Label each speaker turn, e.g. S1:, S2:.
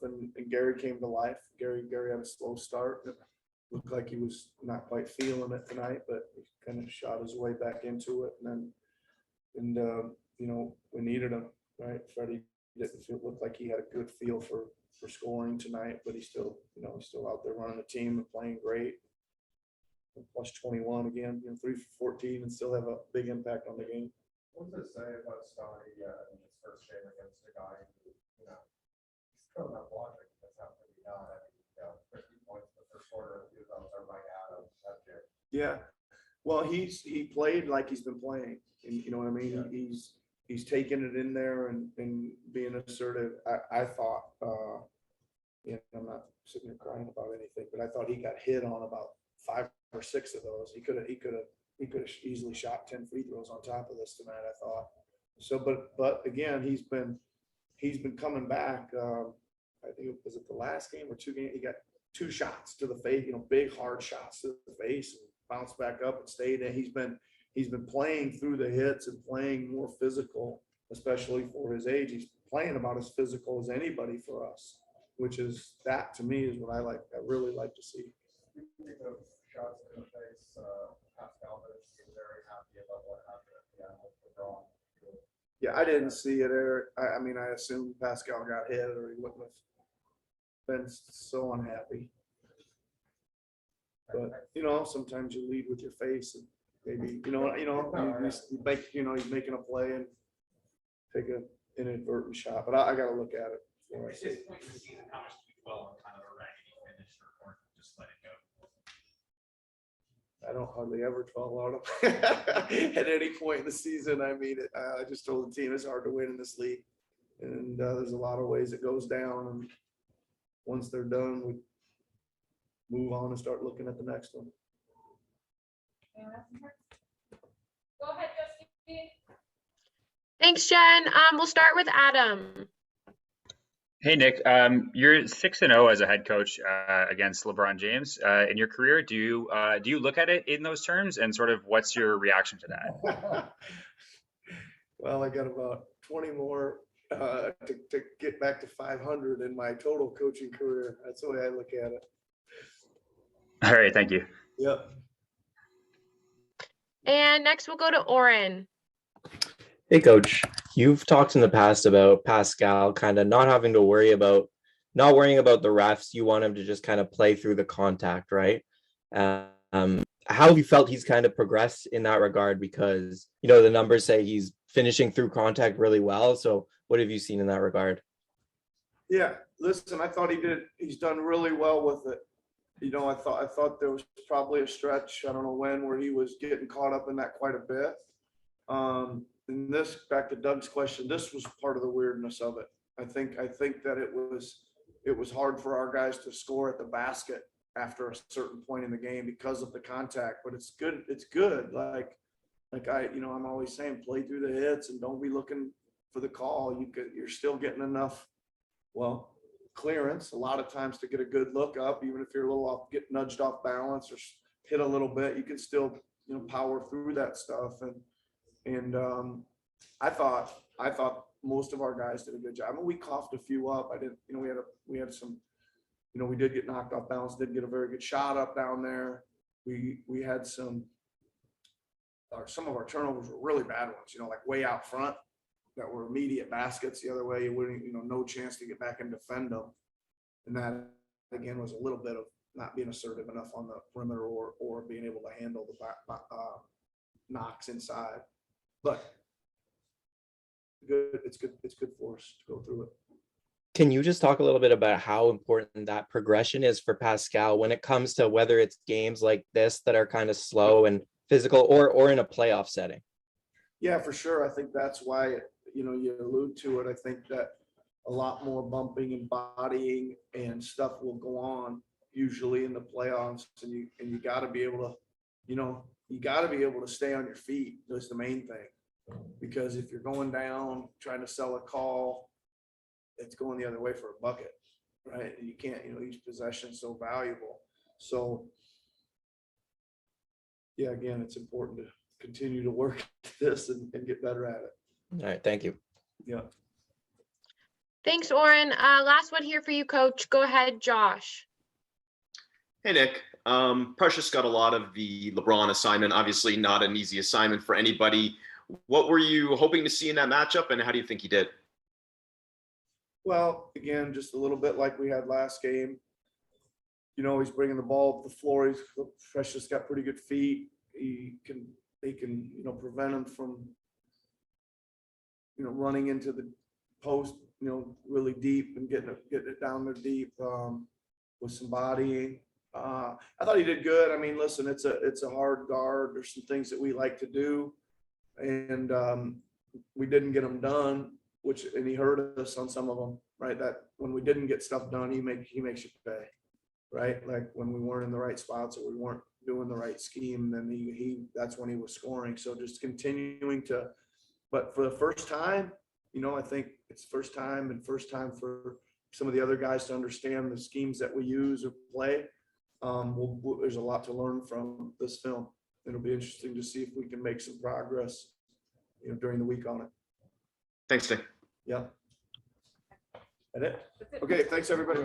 S1: and Gary came to life. Gary had a slow start. It looked like he was not quite feeling it tonight, but he kind of shot his way back into it. We needed him, right? Freddie look like he had a good feel for scoring tonight, but he's still out there running the team and playing great. Plus 21 again, 3 for 14, and still have a big impact on the game.
S2: What's it say about Scotty in his first game against a guy who, he's throwing up logic. That's how to be done. 50 points in the first quarter. He was right out of that year.
S1: Yeah, well, he played like he's been playing, and you know what I mean. Yeah. He's taking it in there and being assertive. I thought, I'm not sitting here crying about anything, but I thought he got hit on about 5 or 6 of those. He could have easily shot 10 free throws on top of this tonight, I thought. So, but again, he's been coming back. I think it was the last game or 2 games. He got 2 shots to the face, big hard shots to the face, and bounced back up and stayed in. He's been playing through the hits and playing more physical, especially for his age. He's playing about as physical as anybody for us, which is, that to me is what I really like to see.
S2: Speaking of shots in the face, Pascal is very happy about what happened at the end with LeBron.
S1: Yeah, I didn't see it, Eric. I mean, I assumed Pascal got hit or he wouldn't have been so unhappy. But, sometimes you lead with your face and maybe, he's making a play and take an inadvertent shot. But I got to look at it.
S3: At this point in the season, how much do you dwell on kind of a raggedy finish or just let it go?
S1: I don't hardly ever dwell on them at any point in the season. I mean, I just told the team it's hard to win in this league, and there's a lot of ways it goes down. And once they're done, we move on and start looking at the next one.
S4: Go ahead, Justine.
S5: Thanks, Jen. We'll start with Adam.
S6: Hey, Nick, you're 6-0 as a head coach against LeBron James in your career. Do you look at it in those terms, and sort of what's your reaction to that?
S1: Well, I got about 20 more to get back to 500 in my total coaching career. That's the way I look at it.
S6: All right, thank you.
S1: Yep.
S5: And next we'll go to Oren.
S7: Hey, Coach. You've talked in the past about Pascal kind of not worrying about the refs. You want him to just kind of play through the contact, right? How have you felt he's kind of progressed in that regard? Because, the numbers say he's finishing through contact really well. So what have you seen in that regard?
S1: Yeah, listen, I thought he's done really well with it. I thought there was probably a stretch, I don't know when, where he was getting caught up in that quite a bit. And this, back to Doug's question, this was part of the weirdness of it. I think that it was hard for our guys to score at the basket after a certain point in the game because of the contact, but it's good. It's good. I'm always saying, play through the hits and don't be looking for the call. You're still getting enough, clearance a lot of times to get a good look up, even if you're a little off, get nudged off balance or hit a little bit, you can still, power through that stuff. And I thought most of our guys did a good job. I mean, we coughed a few up. I didn't, we had some, we did get knocked off balance, didn't get a very good shot up down there. We had some of our turnovers were really bad ones, like way out front that were immediate baskets the other way. You wouldn't, no chance to get back and defend them. And that, again, was a little bit of not being assertive enough on the perimeter or being able to handle the knocks inside. But good, it's good for us to go through it.
S7: Can you just talk a little bit about how important that progression is for Pascal when it comes to whether it's games like this that are kind of slow and physical or in a playoff setting?
S1: Yeah, for sure. I think that's why, you allude to it. I think that a lot more bumping and bodying and stuff will go on usually in the playoffs, and you got to be able to, you got to be able to stay on your feet. That's the main thing, because if you're going down trying to sell a call, it's going the other way for a bucket, right? And you can't, each possession is so valuable. So yeah, again, it's important to continue to work this and get better at it.
S7: All right, thank you.
S1: Yeah.
S5: Thanks, Oren. Last one here for you, Coach. Go ahead, Josh.
S8: Hey, Nick. Precious got a lot of the LeBron assignment. Obviously, not an easy assignment for anybody. What were you hoping to see in that matchup, and how do you think he did?
S1: Well, again, just a little bit like we had last game. You know, he's bringing the ball up the floor. Precious got pretty good feet. They can, you know, prevent him from, you know, running into the post, you know, really deep and getting it down there deep with some bodying. I thought he did good. I mean, listen, it's a hard guard. There's some things that we like to do, and we didn't get them done, and he hurt us on some of them, right? That when we didn't get stuff done, he makes you pay, right? Like when we weren't in the right spots or we weren't doing the right scheme, then that's when he was scoring. So just continuing to, but for the first time, you know, I think it's first time for some of the other guys to understand the schemes that we use or play. There's a lot to learn from this film. It'll be interesting to see if we can make some progress, you know, during the week on it.
S8: Thanks, Nick.
S1: Yeah. That it? Okay, thanks, everybody.